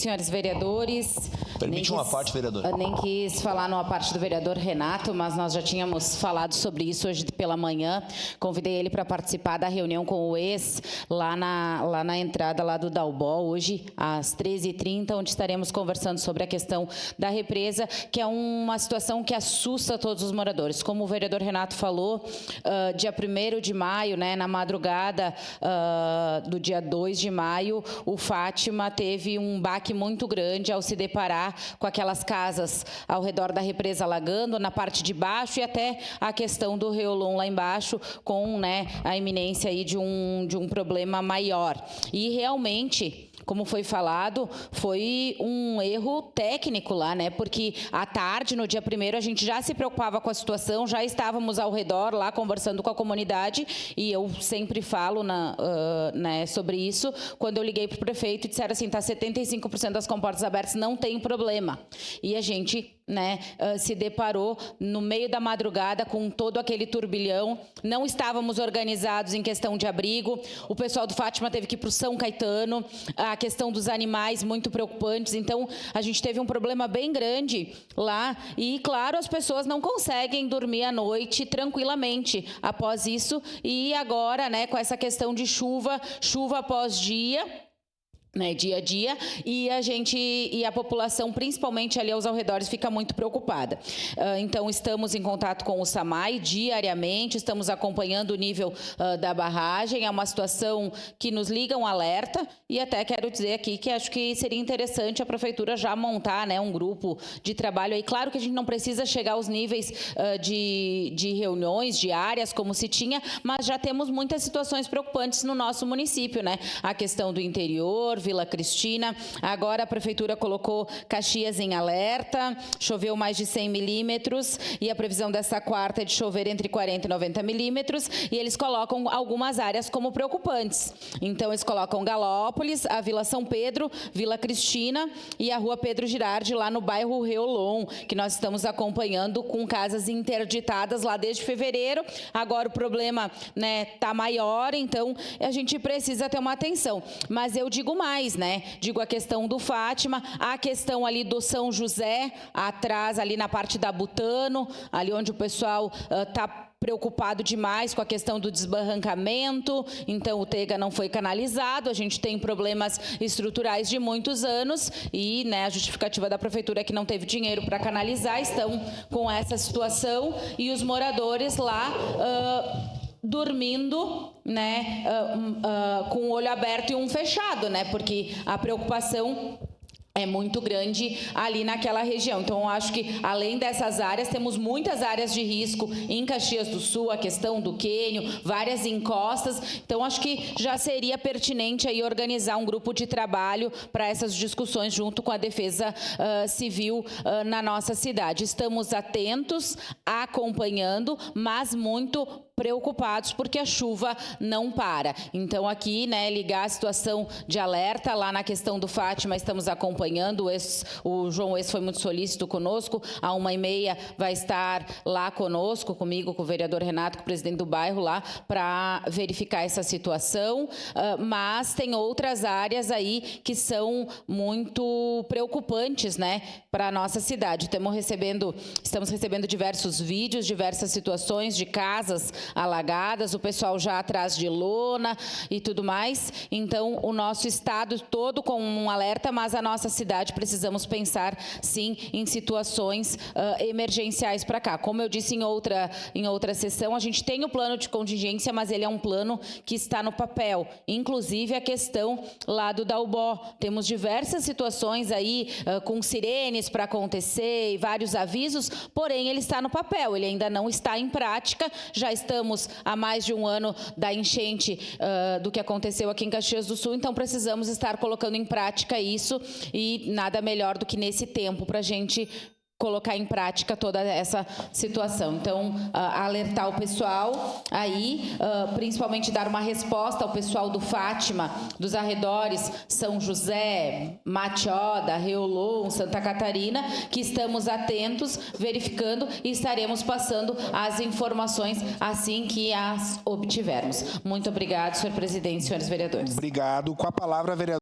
senhores vereadores. Permite uma parte, vereador. Nem quis falar numa parte do vereador Renato, mas nós já tínhamos falado sobre isso hoje pela manhã. Convidei ele para participar da reunião com o ex, lá na entrada lá do Dalbó, hoje às 13h30, onde estaremos conversando sobre a questão da represa, que é uma situação que assusta todos os moradores. Como o vereador Renato falou, dia 1º de maio, né, na madrugada do dia 2 de maio, o Fátima teve um baque muito grande ao se deparar com aquelas casas ao redor da represa alagando, na parte de baixo, e até a questão do Reolon lá embaixo, com, né, a iminência aí de um problema maior. E realmente, como foi falado, foi um erro técnico lá, né? Porque à tarde, no dia 1º, a gente já se preocupava com a situação, já estávamos ao redor lá conversando com a comunidade, e eu sempre falo né, sobre isso, quando eu liguei para o prefeito e disseram assim, tá 75% das comportas abertas, não tem problema. E a gente, né, se deparou no meio da madrugada com todo aquele turbilhão, não estávamos organizados em questão de abrigo, o pessoal do Fátima teve que ir para o São Caetano, a questão dos animais muito preocupantes, então a gente teve um problema bem grande lá e, claro, as pessoas não conseguem dormir à noite tranquilamente após isso, e agora, né, com essa questão de chuva após dia, né, dia a dia, e a população, principalmente ali aos arredores, fica muito preocupada. Então, estamos em contato com o SAMAI diariamente, estamos acompanhando o nível da barragem, é uma situação que nos liga um alerta, e até quero dizer aqui que acho que seria interessante a Prefeitura já montar, né, um grupo de trabalho aí. Claro que a gente não precisa chegar aos níveis de reuniões diárias, como se tinha, mas já temos muitas situações preocupantes no nosso município, né? A questão do interior, Vila Cristina, agora a Prefeitura colocou Caxias em alerta, choveu mais de 100 milímetros, e a previsão dessa quarta é de chover entre 40 e 90 milímetros, e eles colocam algumas áreas como preocupantes. Então, eles colocam Galópolis, a Vila São Pedro, Vila Cristina e a Rua Pedro Girardi, lá no bairro Reolon, que nós estamos acompanhando com casas interditadas lá desde fevereiro. Agora o problema, né, tá maior, então a gente precisa ter uma atenção. Mas eu digo mais, né? Digo a questão do Fátima, a questão ali do São José, atrás ali na parte da Butano, ali onde o pessoal está preocupado demais com a questão do desbarrancamento, então o Tega não foi canalizado, a gente tem problemas estruturais de muitos anos e, né, a justificativa da Prefeitura é que não teve dinheiro para canalizar, estão com essa situação, e os moradores lá dormindo, né, com o olho aberto e um fechado, né, porque a preocupação é muito grande ali naquela região. Então, eu acho que, além dessas áreas, temos muitas áreas de risco em Caxias do Sul, a questão do quênio, várias encostas. Então, acho que já seria pertinente aí organizar um grupo de trabalho para essas discussões junto com a Defesa Civil na nossa cidade. Estamos atentos, acompanhando, mas muito preocupados porque a chuva não para. Então, aqui, né, ligar a situação de alerta lá na questão do Fátima, estamos acompanhando. O João Ex foi muito solícito conosco, à 1h30 vai estar lá conosco, comigo, com o vereador Renato, com o presidente do bairro lá, para verificar essa situação, mas tem outras áreas aí que são muito preocupantes, né, para a nossa cidade. Estamos recebendo diversos vídeos, diversas situações de casas alagadas, o pessoal já atrás de lona e tudo mais. Então, o nosso estado todo com um alerta, mas a nossa cidade precisamos pensar, sim, em situações emergenciais para cá. Como eu disse em outra sessão, a gente tem o plano de contingência, mas ele é um plano que está no papel. Inclusive, a questão lá do Dalbó. Temos diversas situações aí com sirenes para acontecer e vários avisos, porém, ele está no papel, ele ainda não está em prática. Já estamos há mais de um ano da enchente do que aconteceu aqui em Caxias do Sul, então precisamos estar colocando em prática isso, e nada melhor do que nesse tempo para a gente colocar em prática toda essa situação. Então, alertar o pessoal aí, principalmente dar uma resposta ao pessoal do Fátima, dos arredores, São José, Matioda, Reolon, Santa Catarina, que estamos atentos, verificando, e estaremos passando as informações assim que as obtivermos. Muito obrigado, senhor presidente, senhores vereadores. Obrigado. Com a palavra, vereador.